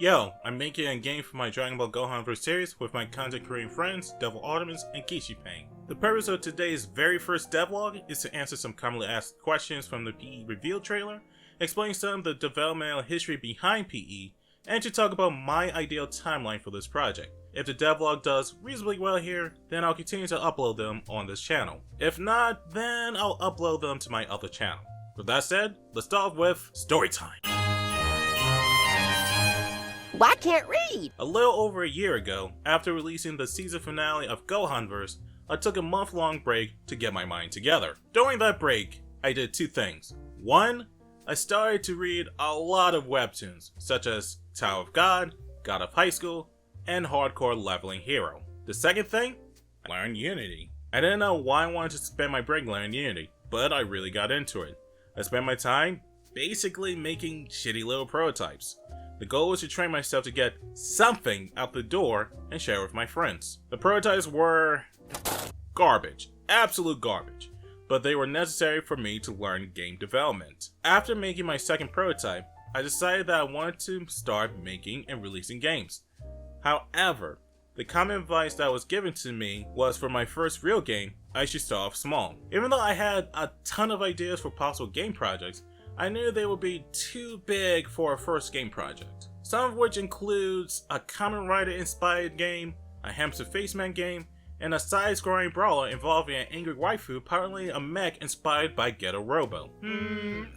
Yo, I'm making a game for my Dragonball Gohanverse series with my content creating friends, Devlog and GCU. The purpose of today's very first devlog is to answer some commonly asked questions from the PE reveal trailer, explain some of the developmental history behind PE, and to talk about my ideal timeline for this project. If the devlog does reasonably well here, then I'll continue to upload them on this channel. If not, then I'll upload them to my other channel. With that said, let's start with story time. Well, I can't read! A little over a year ago, after releasing the season finale of Gohanverse, I took a month-long break to get my mind together. During that break, I did two things. One, I started to read a lot of webtoons, such as Tower of God, God of High School, and Hardcore Leveling Hero. The second thing, I learned Unity. I didn't know why I wanted to spend my break learning Unity, but I really got into it. I spent my time basically making shitty little prototypes. The goal was to train myself to get something out the door and share with my friends. The prototypes were garbage, absolute garbage, but they were necessary for me to learn game development. After making my second prototype, I decided that I wanted to start making and releasing games. However, the common advice that was given to me was for my first real game, I should start off small. Even though I had a ton of ideas for possible game projects, I knew they would be too big for a first game project. Some of which includes a Kamen Rider inspired game, a Hamster Faceman game, and a side-scrolling brawler involving an angry waifu apparently a mech inspired by Ghetto Robo.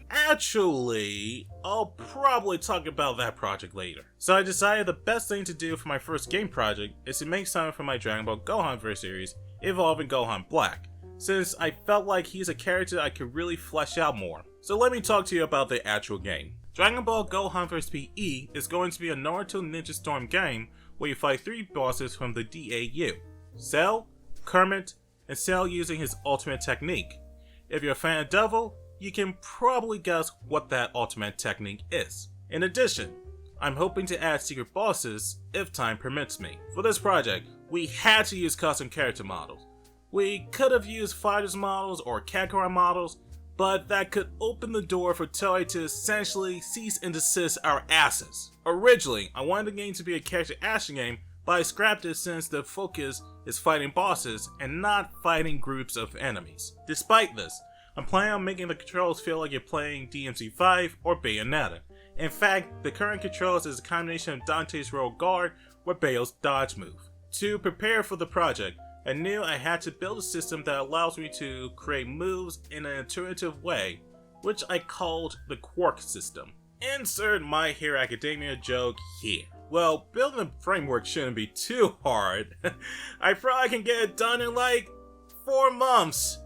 Actually, I'll probably talk about that project later. So I decided the best thing to do for my first game project is to make something for my Dragonball Gohanverse series involving Gohan Black, since I felt like he's a character I could really flesh out more. So let me talk to you about the actual game. Dragonball Gohanverse PE is going to be a Naruto Ninja Storm game where you fight 3 bosses from the DAU. Cell, Kermit, and Cell using his ultimate technique. If you're a fan of Devil, you can probably guess what that ultimate technique is. In addition, I'm hoping to add secret bosses if time permits me. For this project, we had to use custom character models. We could have used fighters models or Kakarot models, but that could open the door for Toei to essentially cease and desist our asses. Originally, I wanted the game to be a character action game, but I scrapped it since the focus is fighting bosses and not fighting groups of enemies. Despite this, I'm planning on making the controls feel like you're playing DMC5 or Bayonetta. In fact, the current controls is a combination of Dante's Royal Guard with Bayo's dodge move. To prepare for the project, I knew I had to build a system that allows me to create moves in an intuitive way, which I called the Quark system. Insert My Hero Academia joke here. Well, building a framework shouldn't be too hard. I probably can get it done in like 4 months.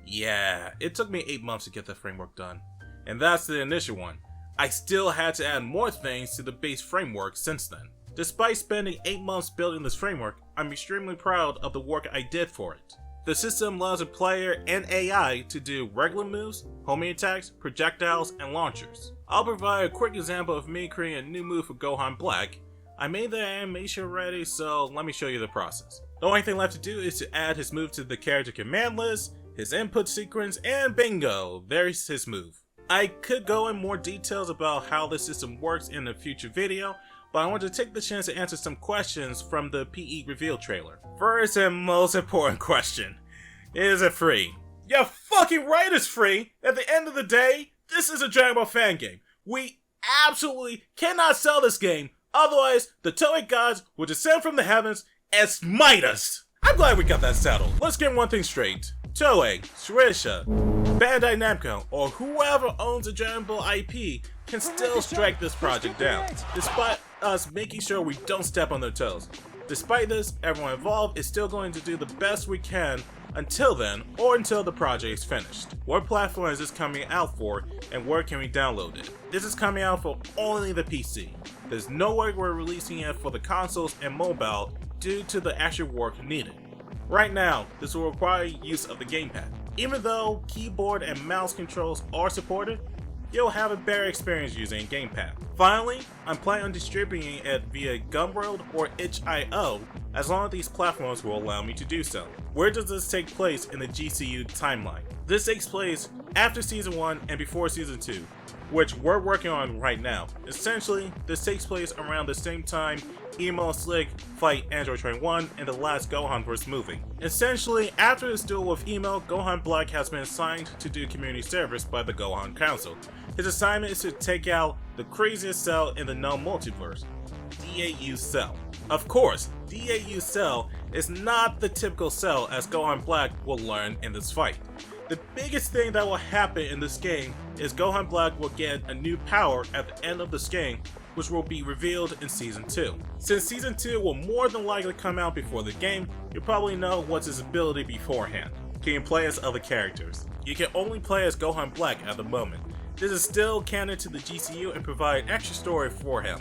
Yeah, it took me 8 months to get the framework done. And that's the initial one. I still had to add more things to the base framework since then. Despite spending 8 months building this framework, I'm extremely proud of the work I did for it. The system allows a player and AI to do regular moves, homing attacks, projectiles, and launchers. I'll provide a quick example of me creating a new move for Gohan Black. I made the animation already, so let me show you the process. The only thing left to do is to add his move to the character command list, his input sequence, and bingo, there's his move. I could go in more details about how the system works in a future video, but I want to take the chance to answer some questions from the PE reveal trailer. First and most important question, is it free? Yeah, fucking right it's free! At the end of the day, this is a Dragon Ball fan game. We absolutely cannot sell this game, otherwise the Toei gods will descend from the heavens and smite us! I'm glad we got that settled. Let's get one thing straight. Toei, Shueisha, Bandai Namco, or whoever owns the Dragon Ball IP can still strike this project down, despite us making sure we don't step on their toes. Despite this, everyone involved is still going to do the best we can until then, or until the project is finished. What platform is this coming out for, and where can we download it? This is coming out for only the PC. There's no way we're releasing it for the consoles and mobile due to the actual work needed. Right now, this will require use of the gamepad. Even though keyboard and mouse controls are supported, you'll have a better experience using a gamepad. Finally, I'm planning on distributing it via Gumroad or itch.io as long as these platforms will allow me to do so. Where does this take place in the GCU Timeline? This takes place after Season 1 and before Season 2. which we're working on right now. Essentially, this takes place around the same time Emo and Slick fight Android Train 1 in the last Gohanverse movie. Essentially, after his duel with Emo, Gohan Black has been assigned to do community service by the Gohan Council. His assignment is to take out the craziest cell in the known multiverse, DAU Cell. Of course, DAU Cell is not the typical cell, as Gohan Black will learn in this fight. The biggest thing that will happen in this game is Gohan Black will get a new power at the end of this game, which will be revealed in Season 2. Since Season 2 will more than likely come out before the game, you'll probably know what's his ability beforehand. Can you play as other characters? You can only play as Gohan Black at the moment. This is still canon to the GCU and provide extra story for him.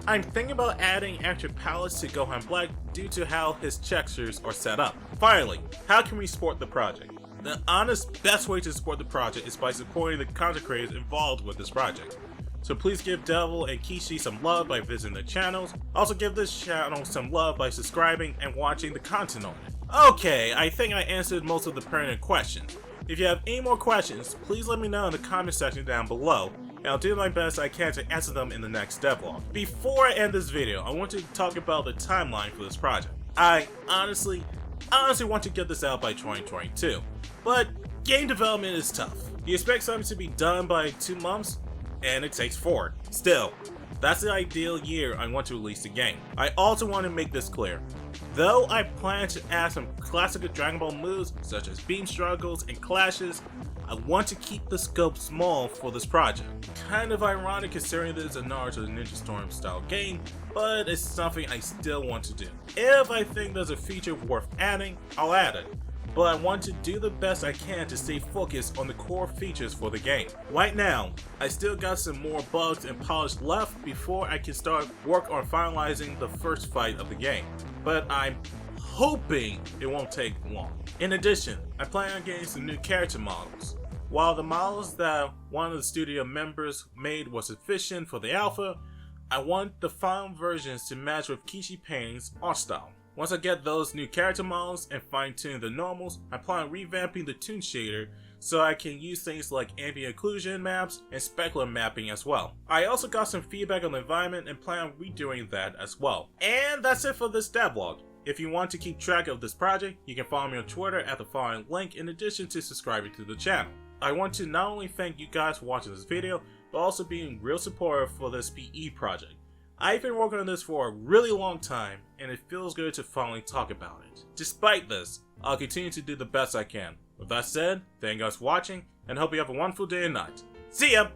I'm thinking about adding extra palettes to Gohan Black due to how his textures are set up. Finally, how can we support the project? The honest best way to support the project is by supporting the content creators involved with this project. So please give Devil and Kishi some love by visiting their channels. Also give this channel some love by subscribing and watching the content on it. Okay, I think I answered most of the pertinent questions. If you have any more questions, please let me know in the comment section down below, and I'll do my best I can to answer them in the next devlog. Before I end this video, I want to talk about the timeline for this project. I honestly want to get this out by 2022, but game development is tough. You expect something to be done by 2 months, and it takes 4. Still, that's the ideal year I want to release the game. I also want to make this clear. Though I plan to add some classic Dragon Ball moves such as beam struggles and clashes, I want to keep the scope small for this project. Kind of ironic considering this is a Naruto Storm-styled game, but it's something I still want to do. If I think there's a feature worth adding, I'll add it. But I want to do the best I can to stay focused on the core features for the game. Right now, I still got some more bugs and polish left before I can start work on finalizing the first fight of the game. But I'm hoping it won't take long. In addition, I plan on getting some new character models. While the models that one of the studio members made was sufficient for the alpha, I want the final versions to match with Kishi Painting's art style. Once I get those new character models and fine-tune the normals, I plan on revamping the toon shader so I can use things like ambient occlusion maps and specular mapping as well. I also got some feedback on the environment and plan on redoing that as well. And that's it for this devlog. If you want to keep track of this project, you can follow me on Twitter at the following link in addition to subscribing to the channel. I want to not only thank you guys for watching this video, but also being real supportive for this PE project. I've been working on this for a really long time, and it feels good to finally talk about it. Despite this, I'll continue to do the best I can. With that said, thank you guys for watching, and hope you have a wonderful day and night. See ya!